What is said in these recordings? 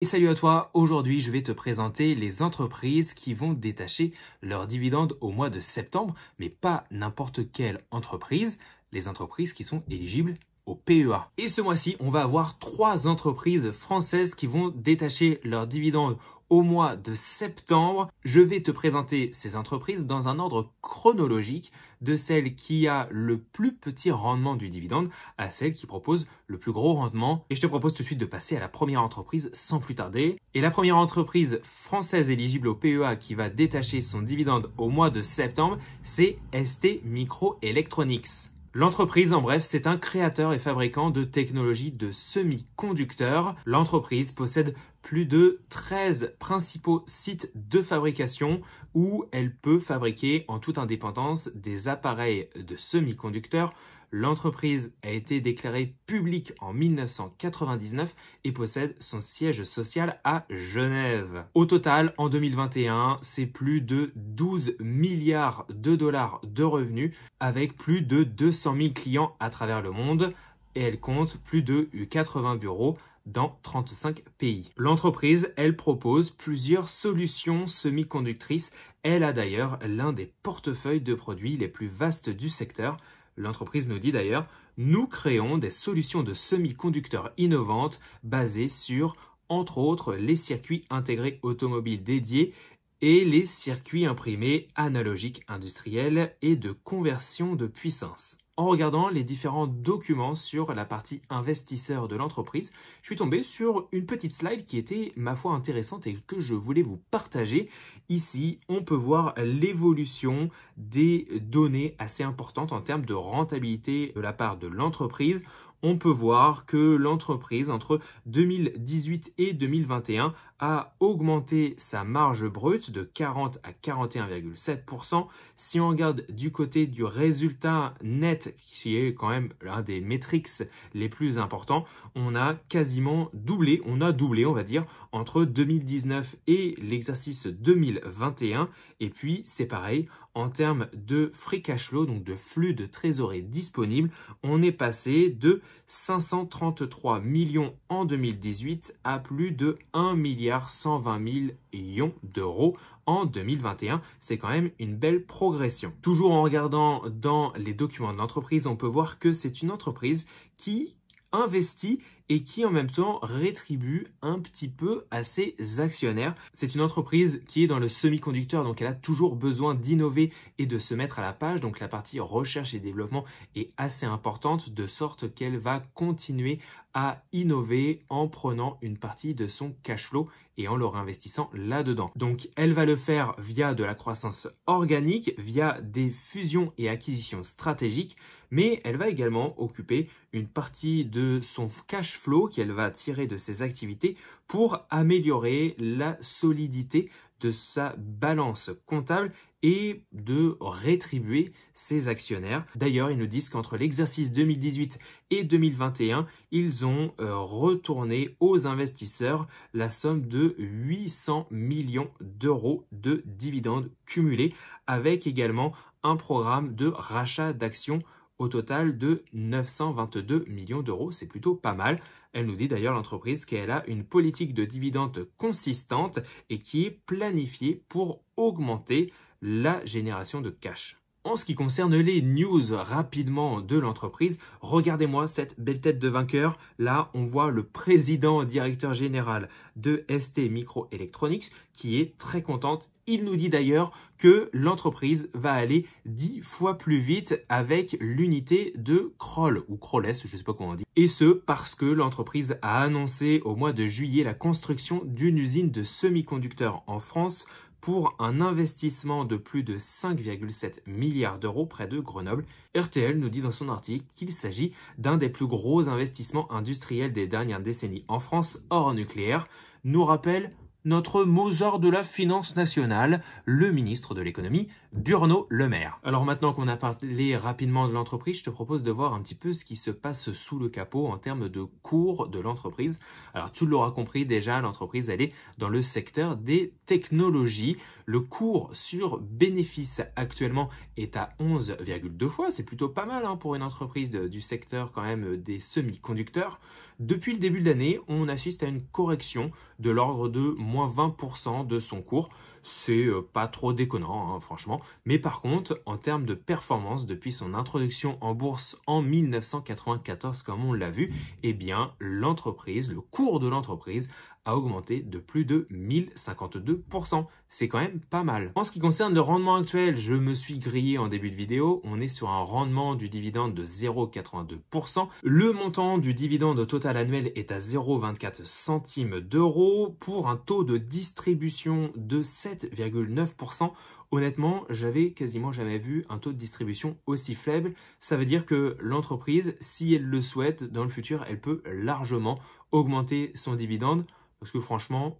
Et salut à toi, aujourd'hui je vais te présenter les entreprises qui vont détacher leurs dividendes au mois de septembre, mais pas n'importe quelle entreprise, les entreprises qui sont éligibles au PEA. Et ce mois-ci, on va avoir 3 entreprises françaises qui vont détacher leurs dividendes au mois de septembre. Je vais te présenter ces entreprises dans un ordre chronologique de celle qui a le plus petit rendement du dividende à celle qui propose le plus gros rendement. Et je te propose tout de suite de passer à la première entreprise sans plus tarder. Et la première entreprise française éligible au PEA qui va détacher son dividende au mois de septembre, c'est ST Microelectronics. L'entreprise, en bref, c'est un créateur et fabricant de technologies de semi-conducteurs. L'entreprise possède plus de 13 principaux sites de fabrication où elle peut fabriquer en toute indépendance des appareils de semi-conducteurs. L'entreprise a été déclarée publique en 1999 et possède son siège social à Genève. Au total, en 2021, c'est plus de 12 milliards de dollars de revenus avec plus de 200 000 clients à travers le monde et elle compte plus de 80 bureaux dans 35 pays. L'entreprise, elle propose plusieurs solutions semi-conductrices. Elle a d'ailleurs l'un des portefeuilles de produits les plus vastes du secteur. L'entreprise nous dit d'ailleurs « Nous créons des solutions de semi-conducteurs innovantes basées sur, entre autres, les circuits intégrés automobiles dédiés et les circuits imprimés analogiques industriels et de conversion de puissance ». En regardant les différents documents sur la partie investisseur de l'entreprise, je suis tombé sur une petite slide qui était, ma foi, intéressante et que je voulais vous partager. Ici, on peut voir l'évolution des données assez importantes en termes de rentabilité de la part de l'entreprise. On peut voir que l'entreprise, entre 2018 et 2021, a augmenté sa marge brute de 40 à 41,7%. Si on regarde du côté du résultat net, qui est quand même l'un des métriques les plus importants, on a quasiment doublé, on va dire, entre 2019 et l'exercice 2021. Et puis, c'est pareil, en termes de free cash flow, donc de flux de trésorerie disponible, on est passé de 533 millions en 2018 à plus de 1 milliard 120 millions d'euros en 2021. C'est quand même une belle progression. Toujours en regardant dans les documents de l'entreprise, on peut voir que c'est une entreprise qui investit et qui en même temps rétribue un petit peu à ses actionnaires. C'est une entreprise qui est dans le semi-conducteur, donc elle a toujours besoin d'innover et de se mettre à la page. Donc la partie recherche et développement est assez importante, de sorte qu'elle va continuer à innover en prenant une partie de son cash flow et en le réinvestissant là-dedans. Donc elle va le faire via de la croissance organique, via des fusions et acquisitions stratégiques, mais elle va également occuper une partie de son cash flow qu'elle va tirer de ses activités pour améliorer la solidité de sa balance comptable et de rétribuer ses actionnaires. D'ailleurs, ils nous disent qu'entre l'exercice 2018 et 2021, ils ont retourné aux investisseurs la somme de 800 millions d'euros de dividendes cumulés, avec également un programme de rachat d'actions au total de 922 millions d'euros. C'est plutôt pas mal. Elle nous dit d'ailleurs, l'entreprise, qu'elle a une politique de dividendes consistante et qui est planifiée pour augmenter la génération de cash. En ce qui concerne les news rapidement de l'entreprise, regardez-moi cette belle tête de vainqueur. Là, on voit le président directeur général de ST Microelectronics qui est très contente. Il nous dit d'ailleurs que l'entreprise va aller 10 fois plus vite avec l'unité de Crolles ou Crolles, je ne sais pas comment on dit. Et ce, parce que l'entreprise a annoncé au mois de juillet la construction d'une usine de semi-conducteurs en France pour un investissement de plus de 5,7 milliards d'euros près de Grenoble. RTL nous dit dans son article qu'il s'agit d'un des plus gros investissements industriels des dernières décennies en France hors nucléaire, nous rappelle notre Mozart de la finance nationale, le ministre de l'économie, Bruno Le Maire. Alors maintenant qu'on a parlé rapidement de l'entreprise, je te propose de voir un petit peu ce qui se passe sous le capot en termes de cours de l'entreprise. Alors tu l'auras compris déjà, l'entreprise elle est dans le secteur des technologies. Le cours sur bénéfice actuellement est à 11,2 fois, c'est plutôt pas mal pour une entreprise du secteur quand même des semi-conducteurs. Depuis le début de l'année, on assiste à une correction de l'ordre de moins 20% de son cours. C'est pas trop déconnant, hein, franchement. Mais par contre, en termes de performance, depuis son introduction en bourse en 1994, comme on l'a vu, eh bien, l'entreprise, le cours de l'entreprise a augmenté de plus de 1052%. C'est quand même pas mal. En ce qui concerne le rendement actuel, je me suis grillé en début de vidéo. On est sur un rendement du dividende de 0,82%. Le montant du dividende total annuel est à 0,24 centimes d'euros pour un taux de distribution de 7,9%. Honnêtement, j'avais quasiment jamais vu un taux de distribution aussi faible. Ça veut dire que l'entreprise, si elle le souhaite, dans le futur, elle peut largement augmenter son dividende. Parce que franchement,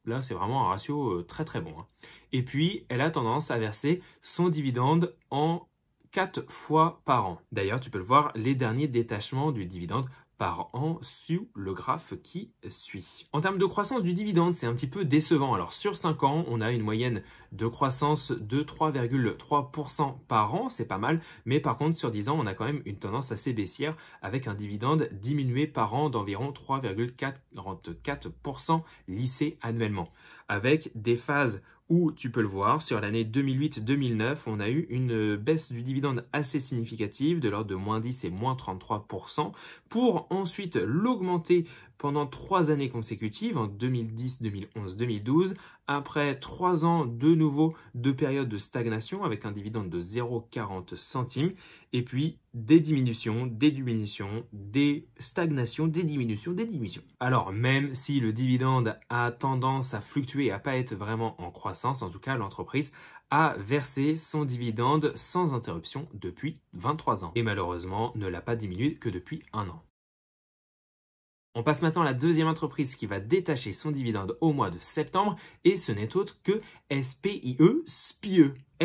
là, c'est vraiment un ratio très très bon, hein. Et puis, elle a tendance à verser son dividende en 4 fois par an. D'ailleurs, tu peux le voir, les derniers détachements du dividende par an sous le graphe qui suit. En termes de croissance du dividende, c'est un petit peu décevant. Alors sur 5 ans, on a une moyenne de croissance de 3,3% par an, c'est pas mal, mais par contre sur 10 ans, on a quand même une tendance assez baissière avec un dividende diminué par an d'environ 3,44% lissé annuellement, avec des phases où tu peux le voir, sur l'année 2008-2009, on a eu une baisse du dividende assez significative, de l'ordre de moins 10 et moins 33%, pour ensuite l'augmenter pendant 3 années consécutives, en 2010, 2011, 2012, après 3 ans de nouveau de période de stagnation avec un dividende de 0,40 centimes, et puis des diminutions, des stagnations, des diminutions. Alors même si le dividende a tendance à fluctuer et à pas être vraiment en croissance, en tout cas l'entreprise a versé son dividende sans interruption depuis 23 ans et malheureusement ne l'a pas diminué que depuis 1 an. On passe maintenant à la deuxième entreprise qui va détacher son dividende au mois de septembre et ce n'est autre que SPIE.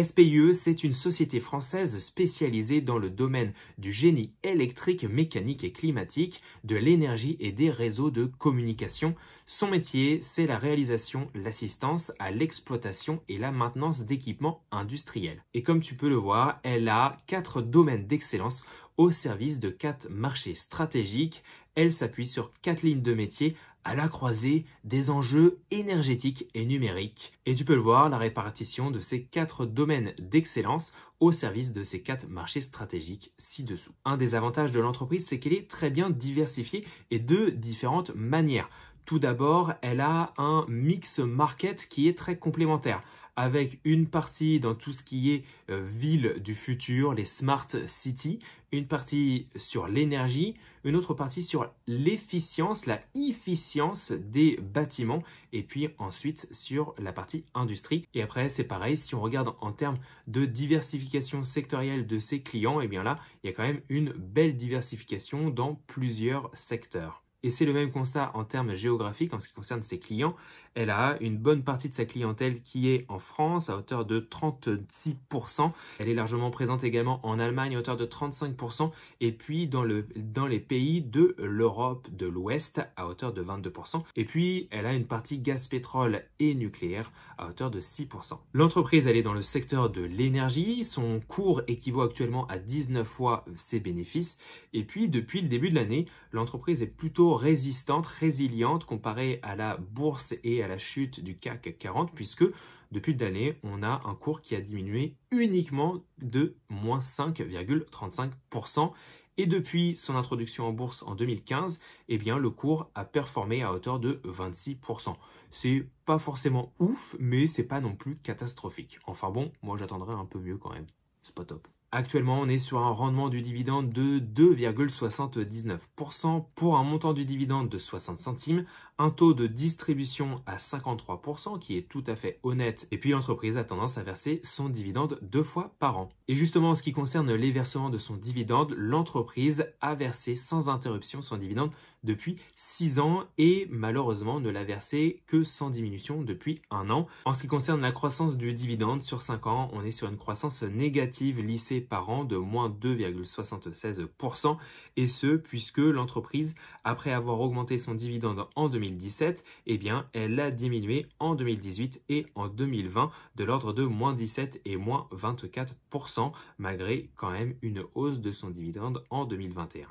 SPIE, c'est une société française spécialisée dans le domaine du génie électrique, mécanique et climatique, de l'énergie et des réseaux de communication. Son métier, c'est la réalisation, l'assistance à l'exploitation et la maintenance d'équipements industriels. Et comme tu peux le voir, elle a 4 domaines d'excellence au service de 4 marchés stratégiques. Elle s'appuie sur 4 lignes de métier à la croisée des enjeux énergétiques et numériques. Et tu peux le voir, la répartition de ces 4 domaines d'excellence au service de ces 4 marchés stratégiques ci-dessous. Un des avantages de l'entreprise, c'est qu'elle est très bien diversifiée et de différentes manières. Tout d'abord, elle a un mix market qui est très complémentaire, avec une partie dans tout ce qui est ville du futur, les smart cities, une partie sur l'énergie, une autre partie sur l'efficience, la efficience des bâtiments, et puis ensuite sur la partie industrie. Et après, c'est pareil, si on regarde en termes de diversification sectorielle de ses clients, et bien là, il y a quand même une belle diversification dans plusieurs secteurs. Et c'est le même constat en termes géographiques en ce qui concerne ses clients. Elle a une bonne partie de sa clientèle qui est en France à hauteur de 36%. Elle est largement présente également en Allemagne à hauteur de 35% et puis dans les pays de l'Europe de l'Ouest à hauteur de 22%. Et puis elle a une partie gaz, pétrole et nucléaire à hauteur de 6%. L'entreprise, elle est dans le secteur de l'énergie. Son cours équivaut actuellement à 19 fois ses bénéfices. Et puis depuis le début de l'année, l'entreprise est plutôt résistante, résiliente comparée à la bourse et à la chute du CAC 40 puisque depuis l'année, on a un cours qui a diminué uniquement de moins 5,35%. Et depuis son introduction en bourse en 2015, eh bien, le cours a performé à hauteur de 26%. C'est pas forcément ouf, mais c'est pas non plus catastrophique. Enfin bon, moi j'attendrais un peu mieux quand même. C'est pas top. Actuellement, on est sur un rendement du dividende de 2,79% pour un montant du dividende de 60 centimes, un taux de distribution à 53% qui est tout à fait honnête. Et puis l'entreprise a tendance à verser son dividende 2 fois par an. Et justement, en ce qui concerne les versements de son dividende, l'entreprise a versé sans interruption son dividende depuis 6 ans et malheureusement ne l'a versé que sans diminution depuis 1 an. En ce qui concerne la croissance du dividende sur 5 ans, on est sur une croissance négative lissée par an de moins 2,76% et ce puisque l'entreprise, après avoir augmenté son dividende en 2017, eh bien, elle l'a diminué en 2018 et en 2020 de l'ordre de moins 17 et moins 24% malgré quand même une hausse de son dividende en 2021.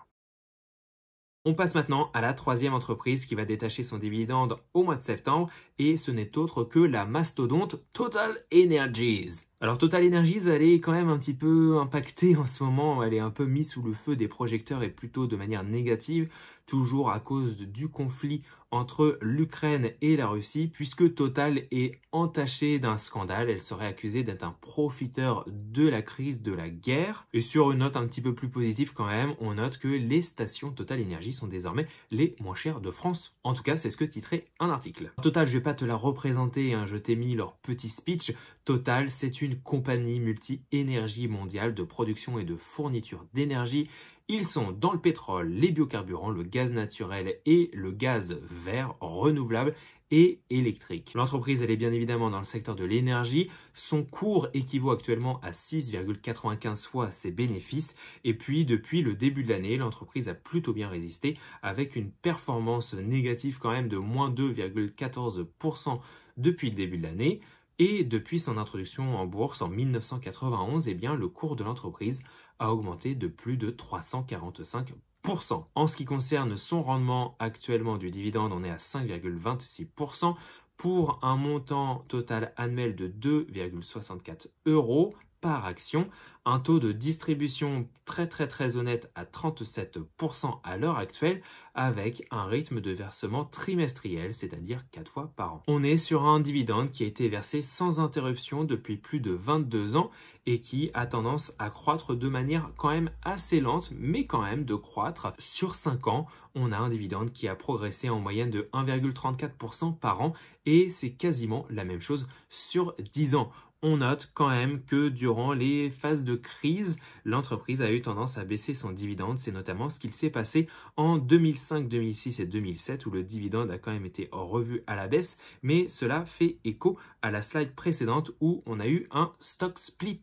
On passe maintenant à la troisième entreprise qui va détacher son dividende au mois de septembre et ce n'est autre que la mastodonte Total Energies. Alors Total Energies, elle est quand même un petit peu impactée en ce moment, elle est un peu mise sous le feu des projecteurs et plutôt de manière négative, toujours à cause du conflit entre l'Ukraine et la Russie, puisque Total est entachée d'un scandale, elle serait accusée d'être un profiteur de la crise de la guerre. Et sur une note un petit peu plus positive quand même, on note que les stations Total Energies sont désormais les moins chères de France. En tout cas, c'est ce que titrait un article. Total, je vais pas te la représenter, hein, je t'ai mis leur petit speech. Total, c'est une compagnie multi-énergie mondiale de production et de fourniture d'énergie. Ils sont dans le pétrole, les biocarburants, le gaz naturel et le gaz vert renouvelable et électrique. L'entreprise, elle est bien évidemment dans le secteur de l'énergie. Son cours équivaut actuellement à 6,95 fois ses bénéfices. Et puis, depuis le début de l'année, l'entreprise a plutôt bien résisté avec une performance négative quand même de moins 2,14% depuis le début de l'année. Et depuis son introduction en bourse en 1991, eh bien, le cours de l'entreprise a augmenté de plus de 345%. En ce qui concerne son rendement actuellement du dividende, on est à 5,26% pour un montant total annuel de 2,64 € par action, un taux de distribution très honnête à 37% à l'heure actuelle, avec un rythme de versement trimestriel, c'est-à-dire 4 fois par an. On est sur un dividende qui a été versé sans interruption depuis plus de 22 ans et qui a tendance à croître de manière quand même assez lente, mais quand même de croître. Sur 5 ans, on a un dividende qui a progressé en moyenne de 1,34% par an et c'est quasiment la même chose sur 10 ans. On note quand même que durant les phases de crise, l'entreprise a eu tendance à baisser son dividende. C'est notamment ce qu'il s'est passé en 2005, 2006 et 2007 où le dividende a quand même été revu à la baisse. Mais cela fait écho à la slide précédente où on a eu un stock split.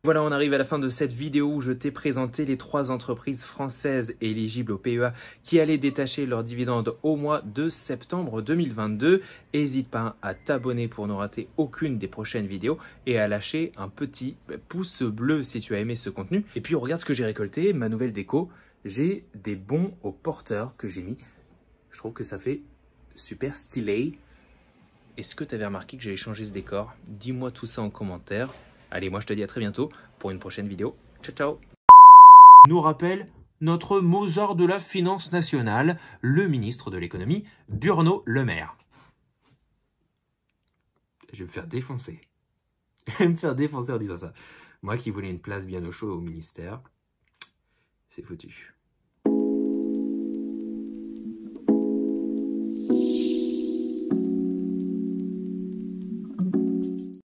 Voilà, on arrive à la fin de cette vidéo où je t'ai présenté les 3 entreprises françaises éligibles au PEA qui allaient détacher leurs dividendes au mois de septembre 2022. N'hésite pas à t'abonner pour ne rater aucune des prochaines vidéos et à lâcher un petit pouce bleu si tu as aimé ce contenu. Et puis regarde ce que j'ai récolté, ma nouvelle déco. J'ai des bons au porteur que j'ai mis. Je trouve que ça fait super stylé. Est-ce que tu avais remarqué que j'avais changé ce décor? Dis-moi tout ça en commentaire. Allez, moi je te dis à très bientôt pour une prochaine vidéo. Ciao, ciao. Nous rappelle notre Mozart de la finance nationale, le ministre de l'économie, Bruno Le Maire. Je vais me faire défoncer. Je vais me faire défoncer en disant ça. Moi qui voulais une place bien au chaud au ministère, c'est foutu.